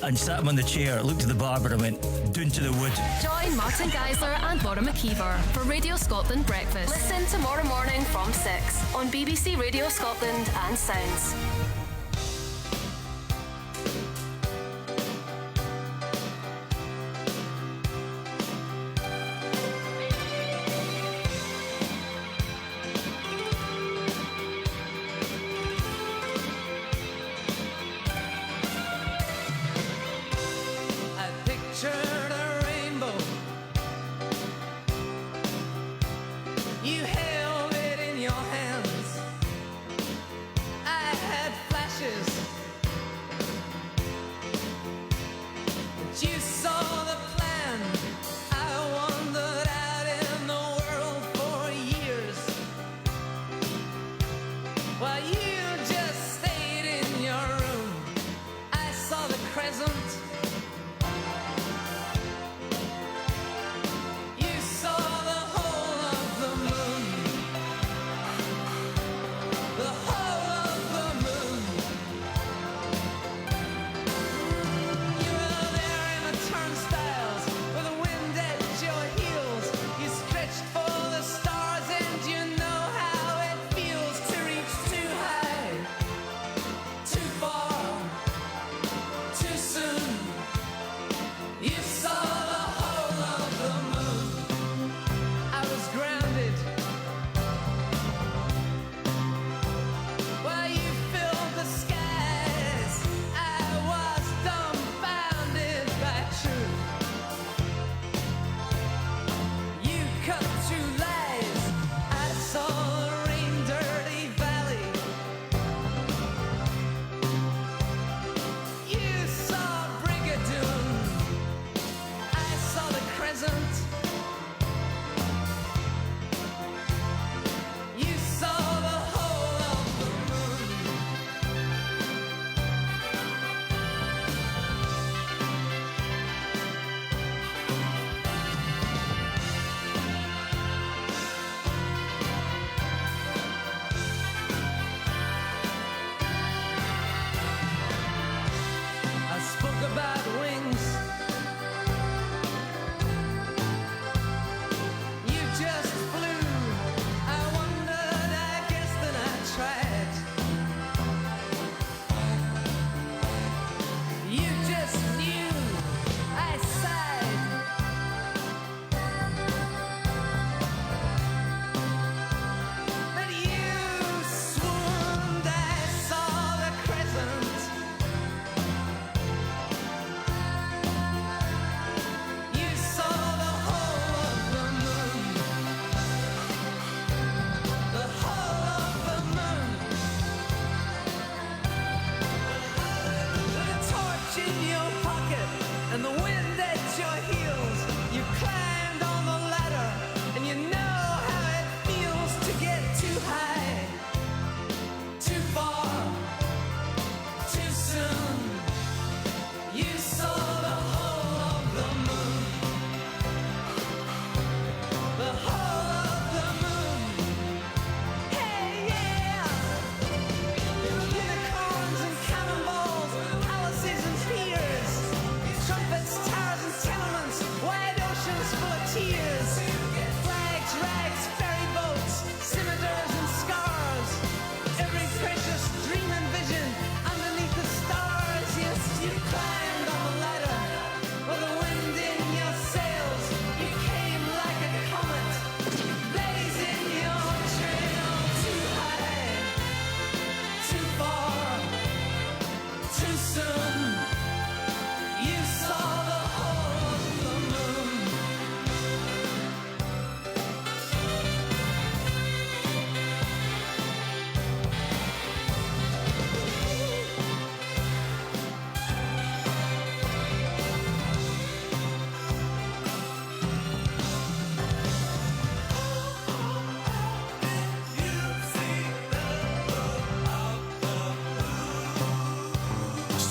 and sat him on the chair, looked at the barber and went, down to the wood. Join Martin Geisler and Laura McKeever for Radio Scotland Breakfast. Listen tomorrow morning from 6 on BBC Radio Scotland and Sounds. You held it in your hands. I had flashes. But you saw the plan. I wandered out in the world for years, while you just stayed in your room. I saw the crescent.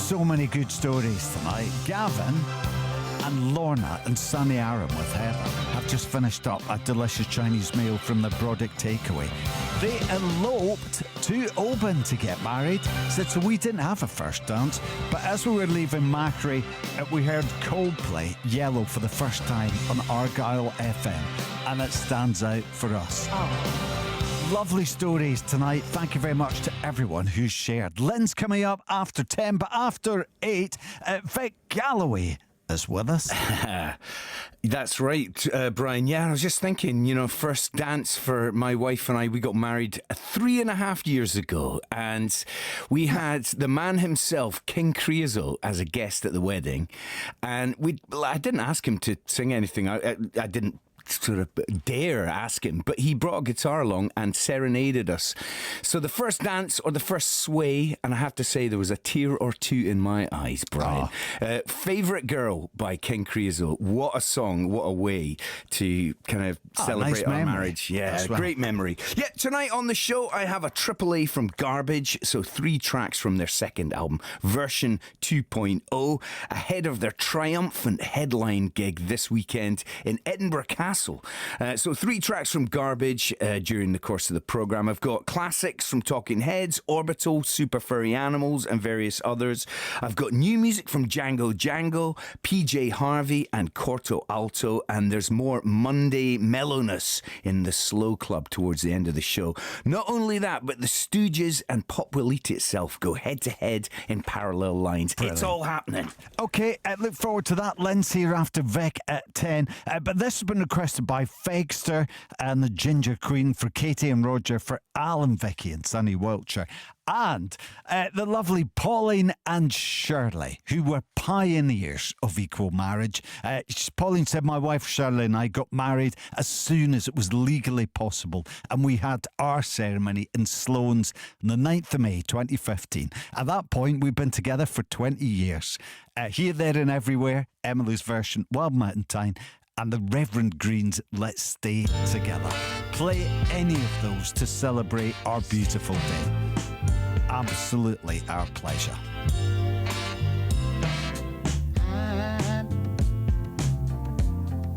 So many good stories tonight. Gavin And Lorna and Sunny Aram with Heather have just finished up a delicious Chinese meal from the Brodick Takeaway. They eloped to Oban to get married. So we didn't have a first dance, but as we were leaving Macri, we heard Coldplay Yellow for the first time on Argyle FM, and it stands out for us. Lovely stories tonight. Thank you very much to everyone who's shared. Lynn's coming up after 10, but after 8, Vic Galloway is with us. That's right, Brian. Yeah, I was just thinking, first dance for my wife and I, we got married 3.5 years ago, and we had the man himself, King Creosote, as a guest at the wedding, and I didn't ask him to sing anything. I didn't sort of dare ask him, but he brought a guitar along and serenaded us. So the first dance or the first sway, and I have to say there was a tear or two in my eyes, Brian. Favourite Girl by King Creosote. What a song, what a way to kind of celebrate our marriage. Yeah, great memory. Yeah, tonight on the show I have a AAA from Garbage, so 3 tracks from their second album, Version 2.0, ahead of their triumphant headline gig this weekend in Edinburgh Castle. So 3 tracks from Garbage during the course of the programme. I've got classics from Talking Heads, Orbital, Super Furry Animals and various others. I've got new music from Django Django, PJ Harvey and Corto Alto, and there's more Monday mellowness in the Slow Club towards the end of the show. Not only that, but the Stooges and Pop Will Eat Itself go head to head in parallel lines. Brilliant. It's all happening. Okay, look forward to that. Lynn's here after Vic at 10. But this has been requested by Fegster and the Ginger Queen for Katie and Roger, for Alan, Vicky and Sunny Wiltshire, and the lovely Pauline and Shirley, who were pioneers of equal marriage. Pauline said, my wife Shirley and I got married as soon as it was legally possible, and we had our ceremony in Sloane's on the 9th of May 2015. At that point, we've been together for 20 years. Here, There and Everywhere, Emily's version, Wild Mountain Time, and the Reverend Green's Let's Stay Together. Play any of those to celebrate our beautiful day. Absolutely our pleasure.